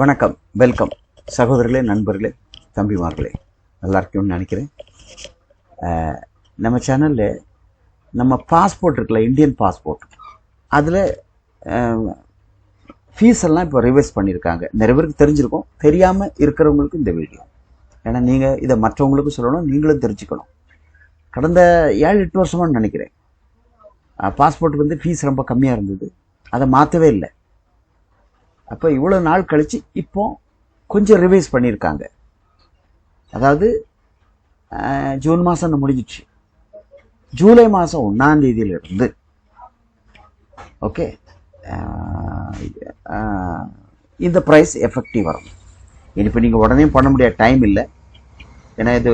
வணக்கம், வெல்கம் சகோதரர்களே, நண்பர்களே, தம்பிமார்களே, நல்லா இருக்கும்னு நினைக்கிறேன். நம்ம சேனலில் நம்ம பாஸ்போர்ட் இருக்குல்ல, இந்தியன் பாஸ்போர்ட், அதில் ஃபீஸ் எல்லாம் இப்போ ரிவைஸ் பண்ணியிருக்காங்க. நிறைய பேருக்கு தெரிஞ்சிருக்கும், தெரியாமல் இருக்கிறவங்களுக்கு இந்த வீடியோ. ஏன்னா நீங்கள் இதை மற்றவங்களுக்கும் சொல்லணும், நீங்களும் தெரிஞ்சுக்கணும். கடந்த 7-8 வருஷமானு நினைக்கிறேன், பாஸ்போர்ட் வந்து ஃபீஸ் ரொம்ப கம்மியாக இருந்தது, அதை மாற்றவே இல்லை. அப்போ இவ்வளோ நாள் கழித்து இப்போ கொஞ்சம் ரிவைஸ் பண்ணியிருக்காங்க. அதாவது ஜூன் மாதம் முடிஞ்சிச்சு, ஜூலை மாதம் 1ஆம் தேதியிலிருந்து ஓகே இந்த ப்ரைஸ் எஃபெக்டிவ் வரும். இப்போ நீங்கள் உடனே பண்ண முடியாத டைம் இல்லை. ஏன்னா இது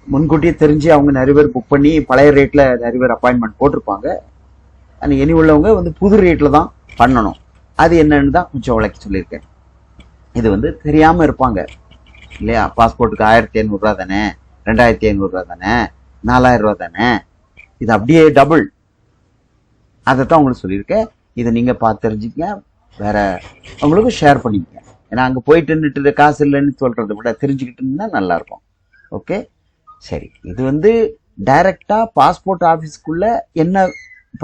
முன்கூட்டியே தெரிஞ்சு அவங்க நிறைய பேர் புக் பண்ணி பழைய ரேட்டில் நிறைய பேர் அப்பாயின்மெண்ட் போட்டிருப்பாங்க. ஆனால் இனி உள்ளவங்க வந்து புது ரேட்டில் தான் பண்ணணும். அது என்னன்னு தான் கொஞ்சம் விளக்கி சொல்லியிருக்கேன். இது வந்து தெரியாமல் இருப்பாங்க இல்லையா? பாஸ்போர்ட்டுக்கு 1500 ரூபா தானே, 2500 ரூபா தானே, 4000 ரூபா தானே, இது அப்படியே டபுள். அதைத்தான் உங்களுக்கு சொல்லியிருக்கேன். இதை நீங்கள் பார்த்து தெரிஞ்சுக்கங்க, வேற அவங்களுக்கு ஷேர் பண்ணிக்கங்க. ஏன்னா அங்கே போயிட்டு காசு இல்லைன்னு சொல்கிறத விட தெரிஞ்சுக்கிட்டுன்னா நல்லாயிருக்கும். ஓகே, சரி. இது வந்து டைரெக்டாக பாஸ்போர்ட் ஆஃபீஸ்க்குள்ளே என்ன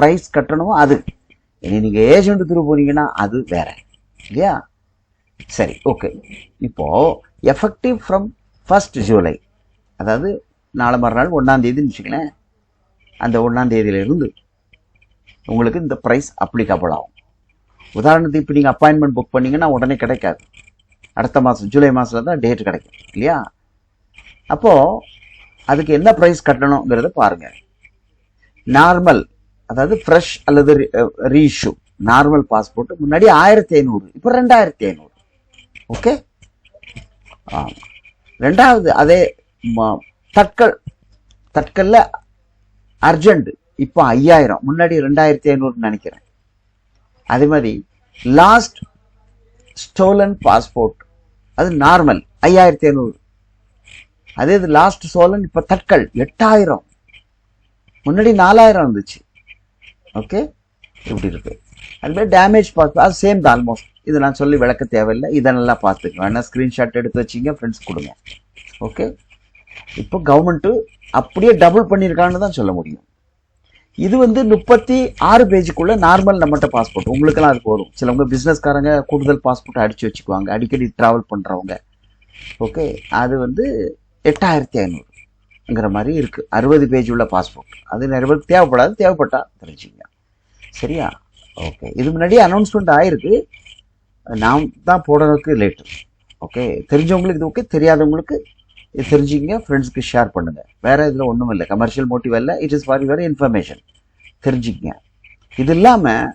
ப்ரைஸ் கட்டணுமோ அது. இனி நீங்கள் ஏஜென்ட் த்ரூ போனீங்கன்னா அது வேற இல்லையா? சரி, ஓகே. இப்போ எஃபெக்டிவ் ஃப்ரம் 1 ஜூலை, அதாவது நாளை மறுநாள் 1ஆம் தேதின்னு வச்சுக்கலேன். அந்த 1ஆம் தேதியிலிருந்து உங்களுக்கு இந்த ப்ரைஸ் அப்ளிகபிள் ஆகும். உதாரணத்துக்கு இப்போ நீங்கள் அப்பாயின்மெண்ட் புக் பண்ணீங்கன்னா உடனே கிடைக்காது. அடுத்த மாதம் ஜூலை மாதத்தில் தான் டேட் கிடைக்கும் இல்லையா? அப்போது அதுக்கு என்ன ப்ரைஸ் கட்டணுங்கிறத பாருங்கள். நார்மல், அதாவது ஃப்ரெஷ் அல்லது ரீஇஷ்யூ நார்மல் பாஸ்போர்ட் முன்னாடி 1500, இப்போ 2500. ஓகே. ரெண்டாவது அதே தட்கல்ல அர்ஜென்ட், இப்போ 5000, முன்னாடி 2500 நினைக்கிறேன். அதே மாதிரி லாஸ்ட் ஸ்டோலன் பாஸ்போர்ட், அது நார்மல் 5500. அதே இது லாஸ்ட் ஸ்டோலன் இப்போ தட்கல் 8000, முன்னாடி 4000 இருந்துச்சு. ஓகே, இப்படி இருக்கு. அதுமாதிரி டேமேஜ் பாஸ்போர்ட் அது சேம் தான் ஆல்மோஸ்ட். இதை நான் சொல்லி விளக்க தேவையில்லை, இதை நல்லா பார்த்துக்கணும். வேணா ஸ்க்ரீன்ஷாட் எடுத்து வச்சிங்க, ஃப்ரெண்ட்ஸ் கொடுங்க. ஓகே, இப்போ கவர்மெண்ட்டு அப்படியே டபுள் பண்ணியிருக்கான்னு தான் சொல்ல முடியும். இது வந்து 36 பேஜுக்குள்ள நார்மல் நம்மகிட்ட பாஸ்போர்ட். உங்களுக்கெல்லாம் அது போதும். சிலவங்க பிஸ்னஸ்காரங்க கூடுதல் பாஸ்போர்ட் அடிச்சு வச்சுக்குவாங்க, அடிக்கடி ட்ராவல் பண்ணுறவங்க. ஓகே, அது வந்து 8500ங்கிற மாதிரி இருக்குது. 60 பேஜ் உள்ள பாஸ்போர்ட். அது நிறைய பேருக்கு தேவைப்படாது, தேவைப்பட்டா தெரிஞ்சுங்க. சரியா? ஓகே, இது முன்னாடி அனௌன்ஸ்மெண்ட் ஆயிருக்கு, நான் தான் போடுறதுக்கு லேட்டு. ஓகே, தெரிஞ்சவங்களுக்கு இது ஓகே, தெரியாதவங்களுக்கு இது தெரிஞ்சுங்க, ஃப்ரெண்ட்ஸ்க்கு ஷேர் பண்ணுங்கள். வேறு இதில் ஒன்றும் இல்லை, கமர்ஷியல் மோட்டிவ் இல்லை. It is for your information. தெரிஞ்சுக்கங்க. இது இல்லாமல்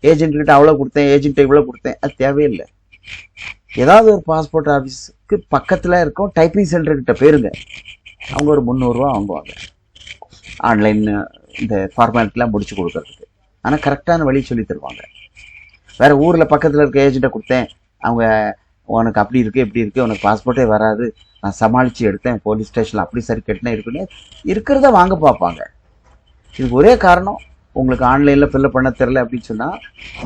ஏஜென்ட்கிட்ட அவ்வளோ கொடுத்தேன், ஏஜென்ட்டை இவ்வளோ கொடுத்தேன், அது தேவையில்லை. ஏதாவது ஒரு பாஸ்போர்ட் ஆஃபீஸுக்கு பக்கத்தில் இருக்கும் டைப்பிங் சென்டர்கிட்ட போயிருங்க. அவங்க ஒரு 300 ரூபா வாங்குவாங்க ஆன்லைன் இந்த ஃபார்மாலிட்டிலாம் முடிச்சு கொடுக்கறதுக்கு. ஆனால் கரெக்டான வழி சொல்லி தருவாங்க. வேறு ஊரில் பக்கத்தில் இருக்க ஏஜென்ட்டை கொடுத்தேன், அவங்க உனக்கு அப்படி இருக்குது இப்படி இருக்குது, உனக்கு பாஸ்போர்ட்டே வராது, நான் சமாளித்து எடுத்தேன், போலீஸ் ஸ்டேஷனில் அப்படி சரி கட்டினே இருக்குன்னு இருக்கிறத வாங்க பார்ப்பாங்க. இதுக்கு ஒரே காரணம், உங்களுக்கு ஆன்லைனில் ஃபில்அப் பண்ண தெரில அப்படின்னு சொன்னால்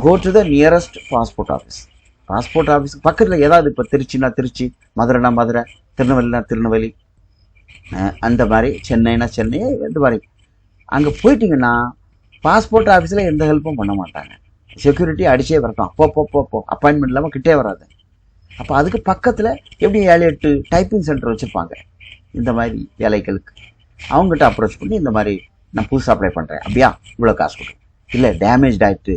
go to the nearest passport office. Passport ஆஃபீஸுக்கு பக்கத்தில் ஏதாவது, இப்போ திருச்சினா திருச்சி, மதுரைனா மதுரை, திருநெல்வேலினா திருநெல்வேலி, அந்த மாதிரி சென்னைனா சென்னை, இந்த மாதிரி அங்கே போயிட்டீங்கன்னா பாஸ்போர்ட் ஆஃபீஸில் எந்த ஹெல்ப்பும் பண்ண மாட்டாங்க. செக்யூரிட்டி அடிச்சே வரட்டும், அப்போ அப்பாயின்மெண்ட் இல்லாமல் கிட்டே வராது. அப்போ அதுக்கு பக்கத்தில் எப்படி 7-8 டைப்பிங் சென்டர் வச்சுருப்பாங்க இந்த மாதிரி வேலைகளுக்கு. அவங்ககிட்ட அப்ரோச் பண்ணி இந்த மாதிரி நான் புதுசாக அப்ளை பண்ணுறேன், அப்படியா இவ்வளோ காசு கொடு, இல்லை டேமேஜ் ஆகிட்டு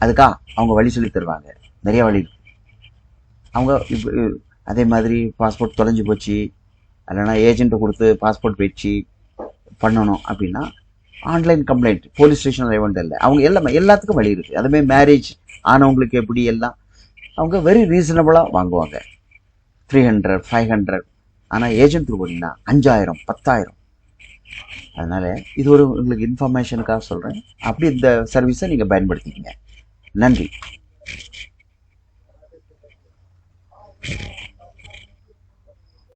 அதுக்கா அவங்க வழி சொல்லி தருவாங்க. நிறைய வழி அவங்க அதே மாதிரி பாஸ்போர்ட் தொலைஞ்சு போச்சு, இல்லைனா ஏஜென்ட்டை கொடுத்து பாஸ்போர்ட் வச்சு பண்ணணும் அப்படின்னா ஆன்லைன் கம்ப்ளைண்ட், போலீஸ் ஸ்டேஷன் வேண்டிய இல்லை. அவங்க எல்லாத்துக்கும் வழி இருக்குது. அதுமாதிரி மேரேஜ் ஆனவங்களுக்கு எப்படி எல்லாம் அவங்க வெரி ரீசனபிளாக வாங்குவாங்க, 300, 500. ஆனால் ஏஜென்ட் போனீங்கன்னா 5000, 10,000. அதனால் இது ஒரு உங்களுக்கு இன்ஃபர்மேஷனுக்காக சொல்கிறேன். அப்படி இந்த சர்வீஸை நீங்கள் பயன்படுத்திக்கங்க. நன்றி.